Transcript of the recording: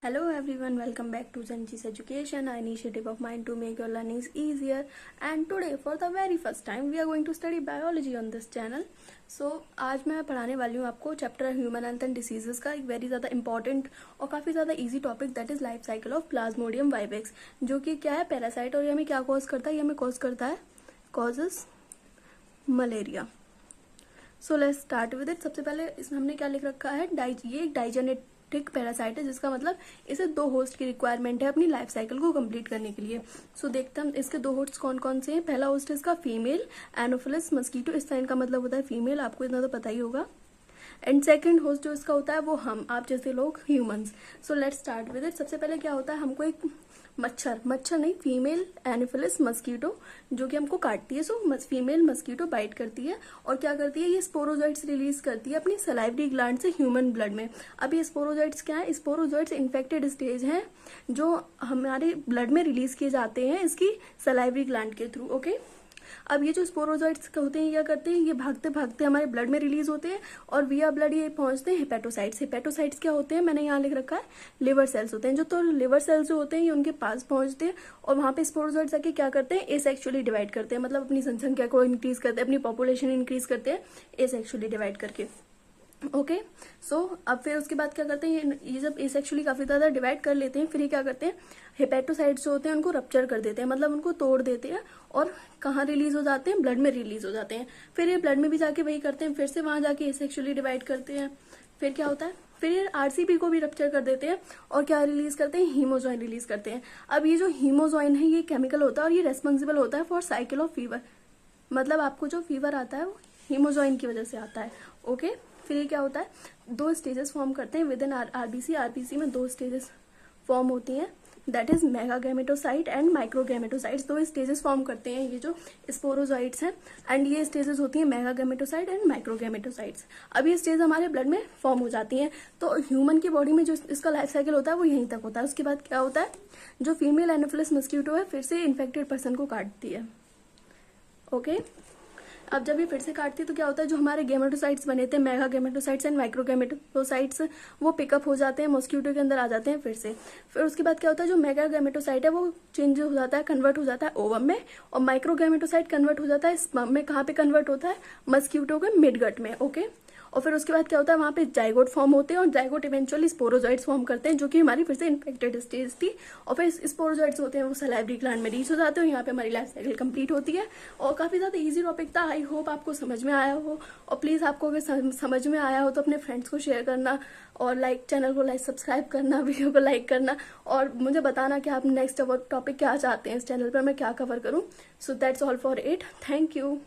Hello everyone, welcome back to Zanji's Education, an initiative of mine to make your learnings easier. And today for the very first time we are going to study biology on this channel. So आज मैं पढ़ाने वाली हूँ आपको chapter human health and diseases का एक very ज़्यादा important और काफ़ी ज़्यादा easy topic that is life cycle of Plasmodium vivax, जो कि क्या है, पैरासाइट। और ये हमें क्या कॉज करता है, ये हमें कॉज करता है causes malaria. So let's start with it. सबसे पहले इसमें हमने क्या लिख रखा है, ये एक डाइजेनेटिक पैरासाइट है, जिसका मतलब इसे 2 होस्ट की रिक्वायरमेंट है अपनी लाइफ साइकिल को कंप्लीट करने के लिए। सो देखते हैं इसके 2 होस्ट कौन कौन से हैं। पहला होस्ट है इसका फीमेल एनोफिलिस मस्कीटो, इस साइन का मतलब होता है फीमेल, आपको इतना तो पता ही होगा। एंड सेकंड होस्ट जो इसका होता है वो हम, आप जैसे लोग, humans. So let's start with it. सबसे पहले क्या होता है, हमको एक मच्छर नहीं, फीमेल एनोफिलिस मस्कीटो जो कि हमको काटती है। सो फीमेल मस्कीटो बाइट करती है और क्या करती है, ये स्पोरोजोइट्स रिलीज करती है अपनी सलाइवरी ग्लैंड से ह्यूमन ब्लड में। अब ये स्पोरोजोइट्स क्या है, स्पोरोजोइट्स इन्फेक्टेड स्टेज हैं जो हमारे ब्लड में रिलीज किए जाते हैं इसकी सलाइवरी ग्लैंड के थ्रू। ओके, अब ये जो स्पोरोजोइट्स होते हैं क्या करते हैं, ये भागते भागते हमारे ब्लड में रिलीज होते हैं और विया ब्लड ये पहुंचते हैं हेपेटोसाइट्स। हेपेटोसाइट्स क्या होते हैं, मैंने यहाँ लिख रखा है लिवर सेल्स होते हैं जो। तो लिवर सेल्स जो होते हैं ये उनके पास पहुंचते हैं और वहां पे स्पोरोजोइट्स आके क्या करते हैं, एसेक्सुअली डिवाइड करते हैं, मतलब अपनी जनसंख्या को इंक्रीज करते हैं, अपनी पॉपुलेशन इंक्रीज करते हैं एसेक्सुअली डिवाइड करके। ओके, सो अब फिर उसके बाद क्या करते हैं, ये जब एसेक्सुअली काफी ज्यादा डिवाइड कर लेते हैं, फिर ये क्या करते हैं, हेपेटोसाइट्स जो होते हैं उनको रप्चर कर देते हैं, मतलब उनको तोड़ देते हैं और कहाँ रिलीज हो जाते हैं, ब्लड में रिलीज हो जाते हैं। फिर ये ब्लड में भी जाके वही करते हैं, फिर से वहां जाके एसेक्सुअली डिवाइड करते हैं। फिर क्या होता है, फिर ये आरसीपी को भी रप्चर कर देते हैं और क्या रिलीज करते हैं, हीमोजॉइन रिलीज करते हैं। अब ये जो हीमोजॉइन है ये केमिकल होता है और ये रेस्पॉन्सिबल होता है फॉर साइकिल ऑफ फीवर, मतलब आपको जो फीवर आता है वो हीमोजॉइन की वजह से आता है। ओके, फिर ये क्या होता है, 2 स्टेजेस फॉर्म करते हैं विद इन आरबीसी। आरबीसी में 2 स्टेजेस फॉर्म होती हैं, that is megagametocyte and microgametocytes. 2 stages form करते हैं ये जो स्पोरोजोइट्स हैं, एंड ये स्टेजेस होती हैं मेगागैमेटोसाइट एंड माइक्रोगैमेटोसाइट्स। अब ये स्टेज हमारे ब्लड में फॉर्म हो जाती हैं। तो ह्यूमन की बॉडी में जो इसका लाइफ साइकिल होता है वो यहीं तक होता है। उसके बाद क्या होता है, जो फीमेल एनोफिलिस मस्कीटो है फिर से इन्फेक्टेड पर्सन को काटती है। ओके, अब जब ये फिर से काटती है तो क्या होता है, जो हमारे गैमेटोसाइट्स बने थे, mega gametocytes and micro gametocytes, वो पिकअप हो जाते हैं, मॉस्किटो के अंदर आ जाते हैं फिर उसके बाद क्या होता है, जो मेगा गैमेटोसाइट है वो चेंज हो जाता है, कन्वर्ट हो जाता है ओवम में, और माइक्रो गैमेटोसाइट कन्वर्ट हो जाता है स्पर्म में। कहाँ पे कन्वर्ट होता है, मस्किटो के मिडगट में। ओके, और फिर उसके बाद क्या होता है, वहां पे जाइगोट फॉर्म होते हैं और जाइगोट इवेंचुअली स्पोरोजोइट्स फॉर्म करते हैं, जो कि हमारी फिर से इन्फेक्टेड स्टेज थी। और फिर स्पोरोजोइट्स होते हैं वो सलाइवरी ग्लैंड में रीच हो जाते हैं, यहाँ पे हमारी लाइफ साइकिल कंप्लीट होती है। और काफी ज्यादा इजी टॉपिक था, आई होप आपको समझ में आया हो। और प्लीज आपको अगर समझ में आया हो तो अपने फ्रेंड्स को शेयर करना और चैनल को सब्सक्राइब करना, वीडियो को लाइक करना और मुझे बताना कि आप नेक्स्ट टॉपिक क्या चाहते हैं, इस चैनल पर मैं क्या कवर करूँ। So that's all for it, thank you.